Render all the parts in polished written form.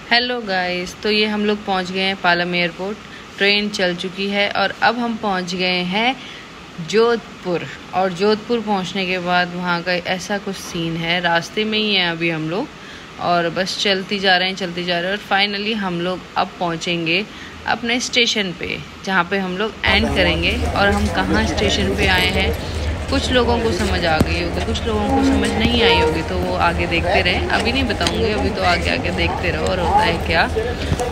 Hello guys, तो ये हम लोग पहुंच गए हैं पालम एयरपोर्ट। ट्रेन चल चुकी है और अब हम पहुंच गए हैं जोधपुर। और जोधपुर पहुंचने के बाद वहां का ऐसा कुछ सीन है, रास्ते में ही है अभी हम लोग और बस चलते जा रहे हैं और फाइनली हम लोग अब पहुंचेंगे अपने स्टेशन पे, जहां पे हम लोग एंड करेंगे। और हम कहाँ स्टेशन पे आए हैं, कुछ लोगों को समझ आ गई होगी, कुछ लोगों को समझ नहीं आई होगी, तो वो आगे देखते रहें। अभी नहीं बताऊंगी, अभी तो आगे आगे देखते रहो और होता है क्या।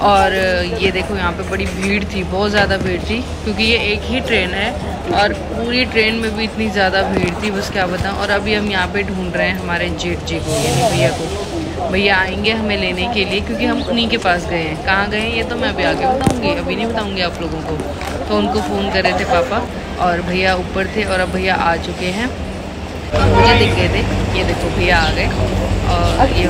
और ये देखो यहाँ पे बड़ी भीड़ थी, बहुत ज़्यादा भीड़ थी, क्योंकि ये एक ही ट्रेन है और पूरी ट्रेन में भी इतनी ज़्यादा भीड़ थी, बस क्या बताऊँ। और अभी हम यहाँ पे ढूंढ रहे हैं हमारे जेठ जी को, यानी भैया को। भैया आएंगे हमें लेने के लिए, क्योंकि हम उन्हीं के पास गए हैं। कहाँ गए हैं ये तो मैं अभी आगे बताऊँगी, अभी नहीं बताऊँगी आप लोगों को। तो उनको फ़ोन कर रहे थे पापा और भैया ऊपर थे और अब भैया आ चुके हैं और मुझे दिख गए थे। ये देखो भैया आ गए और ये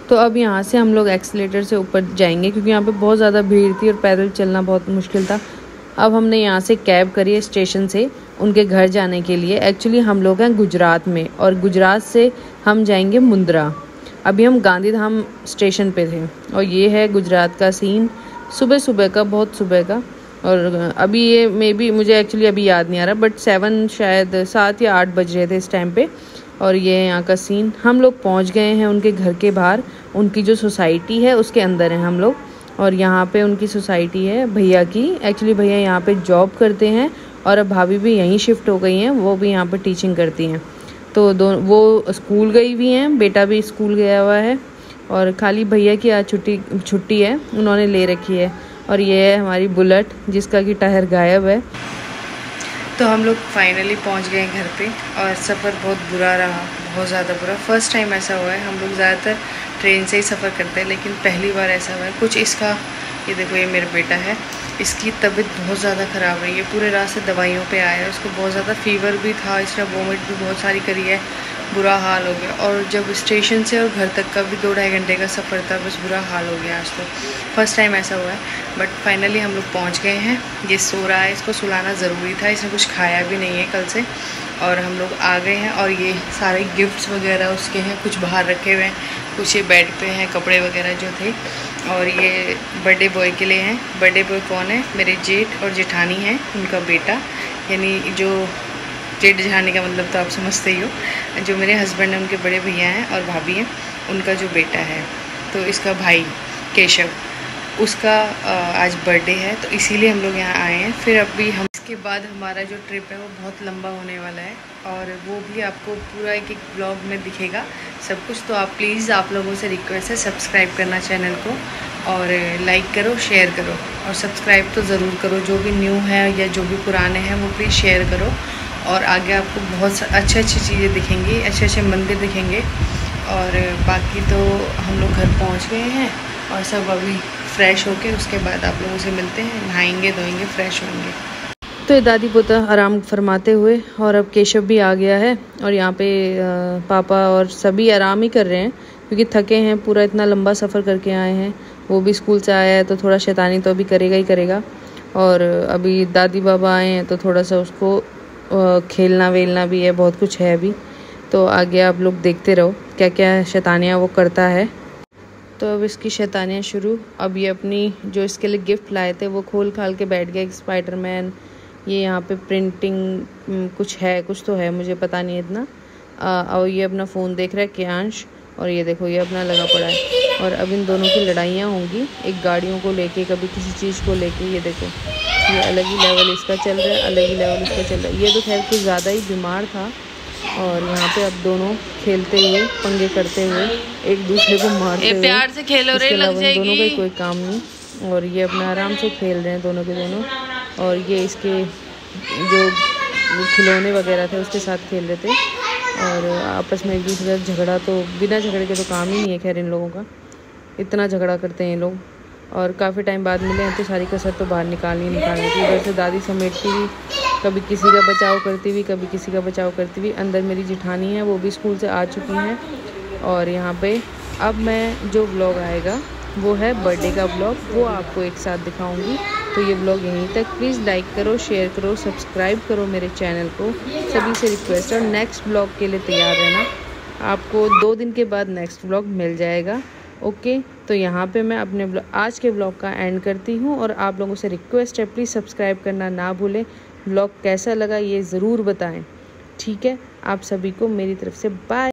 तो अब यहाँ से हम लोग एक्सीलेटर से ऊपर जाएंगे, क्योंकि यहाँ पे बहुत ज़्यादा भीड़ थी और पैदल चलना बहुत मुश्किल था। अब हमने यहाँ से कैब करी है स्टेशन से उनके घर जाने के लिए। एक्चुअली हम लोग हैं गुजरात में और गुजरात से हम जाएंगे मुंद्रा। अभी हम गांधीधाम स्टेशन पे थे और ये है गुजरात का सीन, सुबह सुबह का, बहुत सुबह का। और अभी ये मे बी, मुझे एक्चुअली अभी याद नहीं आ रहा, बट 7 शायद 7 या 8 बज रहे थे इस टाइम पे। और ये यहाँ का सीन, हम लोग पहुँच गए हैं उनके घर के बाहर। उनकी जो सोसाइटी है उसके अंदर हैं हम लोग और यहाँ पे उनकी सोसाइटी है भैया की। एक्चुअली भैया यहाँ पे जॉब करते हैं और अब भाभी भी यहीं शिफ्ट हो गई हैं, वो भी यहाँ पे टीचिंग करती हैं। तो वो स्कूल गई हुई हैं, बेटा भी स्कूल गया हुआ है और खाली भैया की आज छुट्टी है, उन्होंने ले रखी है। और ये है हमारी बुलेट जिसका कि टायर गायब है। तो हम लोग फाइनली पहुंच गए घर पे और सफ़र बहुत बुरा रहा, बहुत ज़्यादा बुरा। फर्स्ट टाइम ऐसा हुआ है, हम लोग ज़्यादातर ट्रेन से ही सफ़र करते हैं, लेकिन पहली बार ऐसा हुआ है। कुछ इसका, ये देखो ये मेरा बेटा है, इसकी तबीयत बहुत ज़्यादा ख़राब रही है, पूरे रात से दवाइयों पे आया है। उसको बहुत ज़्यादा फ़ीवर भी था, इसने वोमिट भी बहुत सारी करी है, बुरा हाल हो गया। और जब स्टेशन से और घर तक का भी 2-2.5 घंटे का सफ़र था, बस बुरा हाल हो गया आज तो। फर्स्ट टाइम ऐसा हुआ है, बट फाइनली हम लोग पहुंच गए हैं। ये सो रहा है, इसको सुलाना ज़रूरी था, इसने कुछ खाया भी नहीं है कल से। और हम लोग आ गए हैं और ये सारे गिफ्ट्स वगैरह उसके हैं, कुछ बाहर रखे हुए हैं, कुछ ये बेड पे हैं, कपड़े वगैरह जो थे। और ये बर्थडे बॉय के लिए हैं। बर्थडे बॉय कौन है? मेरे जेठ और जेठानी हैं, उनका बेटा, यानी जो जेठ जेठानी का मतलब तो आप समझते ही हो। जो मेरे हस्बैंड हैं उनके बड़े भैया हैं और भाभी हैं, उनका जो बेटा है, तो इसका भाई केशव, उसका आज बर्थडे है, तो इसीलिए हम लोग यहाँ आए हैं। फिर अभी हम इसके बाद हमारा जो ट्रिप है वो बहुत लंबा होने वाला है और वो भी आपको पूरा एक ब्लॉग में दिखेगा सब कुछ। तो आप प्लीज़, आप लोगों से रिक्वेस्ट है, सब्सक्राइब करना चैनल को और लाइक करो, शेयर करो और सब्सक्राइब तो ज़रूर करो। जो भी न्यू है या जो भी पुराने हैं वो प्लीज़ शेयर करो। और आगे आपको बहुत अच्छी चीज़ें दिखेंगी, अच्छे मंदिर दिखेंगे। और बाकी तो हम लोग घर पहुँच गए हैं और सब अभी फ्रेश होके उसके बाद आप लोगों से मिलते हैं, नहाएंगे धोएंगे, फ्रेश होंगे। तो दादी पोता आराम फरमाते हुए, और अब केशव भी आ गया है और यहाँ पे पापा और सभी आराम ही कर रहे हैं, क्योंकि थके हैं, पूरा इतना लंबा सफ़र करके आए हैं। वो भी स्कूल से आया है तो थोड़ा शैतानी तो अभी करेगा ही करेगा। और अभी दादी बाबा आए हैं तो थोड़ा सा उसको खेलना वेलना भी है, बहुत कुछ है अभी। तो आगे आप लोग देखते रहो क्या क्या शैतानियाँ वो करता है। तो अब इसकी शैतानियाँ शुरू। अब ये अपनी जो इसके लिए गिफ्ट लाए थे वो खोल खाल के बैठ गया, एक स्पाइडरमैन। ये यहाँ पे प्रिंटिंग कुछ है, कुछ तो है, मुझे पता नहीं इतना। और ये अपना फ़ोन देख रहा है कियांश, और ये देखो ये अपना लगा पड़ा है। और अब इन दोनों की लड़ाइयाँ होंगी, एक गाड़ियों को लेके, कभी किसी चीज़ को लेके। ये देखो ये अलग ही लेवल इसका चल रहा है, अलग ही लेवल इसका चल रहा है। ये तो खैर कुछ ज़्यादा ही बीमार था। और यहाँ पे अब दोनों खेलते हुए, पंगे करते हुए, एक दूसरे को मारते हुए, प्यार से खेलो रे, लग जाएगी। दोनों का कोई काम नहीं और ये अपना आराम से खेल रहे हैं दोनों के दोनों। और ये इसके जो खिलौने वगैरह थे उसके साथ खेल रहे थे और आपस में एक दूसरे का झगड़ा, तो बिना झगड़े के तो काम ही नहीं है खैर इन लोगों का। इतना झगड़ा करते हैं ये लोग। और काफ़ी टाइम बाद मिले हैं तो सारी कसर तो बाहर निकालनी थी। उधर से दादी समेटती हुई, कभी किसी का बचाव करती हुई, कभी किसी का बचाव करती हुई। अंदर मेरी जिठानी है, वो भी स्कूल से आ चुकी हैं। और यहाँ पे अब मैं जो व्लॉग आएगा वो है बर्थडे का व्लॉग, वो आपको एक साथ दिखाऊंगी। तो ये व्लॉग यहीं तक। प्लीज़ लाइक करो, शेयर करो, सब्सक्राइब करो मेरे चैनल को। सभी से रिक्वेस्ट है। और नेक्स्ट व्लॉग के लिए तैयार रहना, आपको 2 दिन के बाद नेक्स्ट व्लॉग मिल जाएगा। ओके, तो यहाँ पे मैं अपने आज के व्लॉग का एंड करती हूँ। और आप लोगों से रिक्वेस्ट है, प्लीज़ सब्सक्राइब करना ना भूलें। व्लॉग कैसा लगा ये ज़रूर बताएं। ठीक है, आप सभी को मेरी तरफ से बाय।